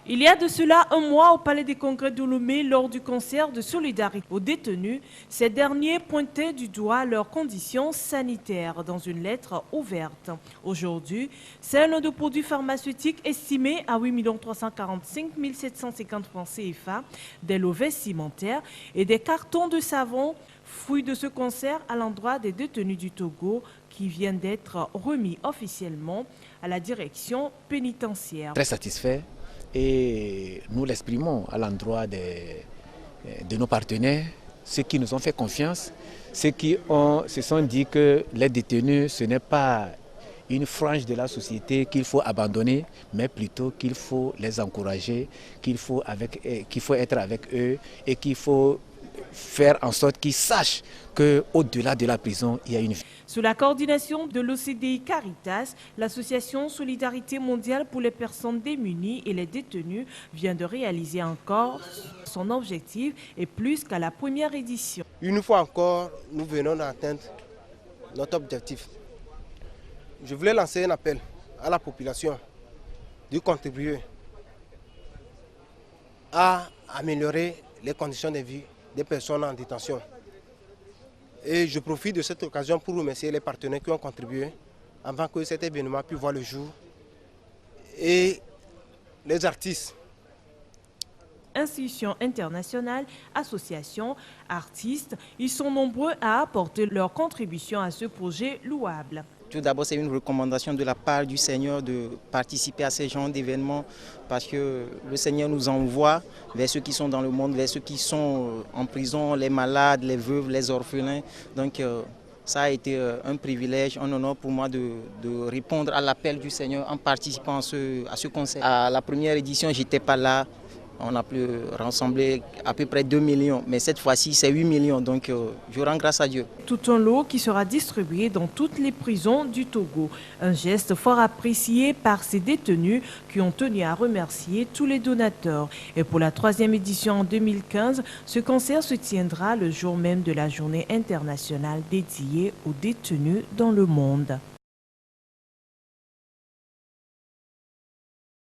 Il y a de cela un mois au Palais des Congrès de Lomé, lors du concert de solidarité aux détenus, ces derniers pointaient du doigt leurs conditions sanitaires dans une lettre ouverte. Aujourd'hui, celle de produits pharmaceutiques estimés à 8 345 750 francs CFA, des lovets cimentaires et des cartons de savon, fruits de ce concert à l'endroit des détenus du Togo qui viennent d'être remis officiellement à la direction pénitentiaire. Très satisfait. Et nous l'exprimons à l'endroit de nos partenaires, ceux qui nous ont fait confiance, ceux qui se sont dit que les détenus, ce n'est pas une frange de la société qu'il faut abandonner, mais plutôt qu'il faut les encourager, qu'il faut être avec eux et qu'il faut faire en sorte qu'ils sachent qu'au-delà de la prison, il y a une vie. Sous la coordination de l'OCDI Caritas, l'association Solidarité mondiale pour les personnes démunies et les détenus vient de réaliser encore son objectif et plus qu'à la première édition. Une fois encore, nous venons d'atteindre notre objectif. Je voulais lancer un appel à la population de contribuer à améliorer les conditions de vie des personnes en détention. Et je profite de cette occasion pour remercier les partenaires qui ont contribué avant que cet événement puisse voir le jour et les artistes. Institutions internationales, associations, artistes, ils sont nombreux à apporter leur contribution à ce projet louable. Tout d'abord, c'est une recommandation de la part du Seigneur de participer à ces genres d'événements parce que le Seigneur nous envoie vers ceux qui sont dans le monde, vers ceux qui sont en prison, les malades, les veuves, les orphelins. Donc ça a été un privilège, un honneur pour moi de répondre à l'appel du Seigneur en participant à ce concert. À la première édition, je n'étais pas là. On a pu rassembler à peu près 2 millions, mais cette fois-ci c'est 8 millions, donc je rends grâce à Dieu. Tout un lot qui sera distribué dans toutes les prisons du Togo. Un geste fort apprécié par ces détenus qui ont tenu à remercier tous les donateurs. Et pour la 3e édition en 2015, ce concert se tiendra le jour même de la journée internationale dédiée aux détenus dans le monde.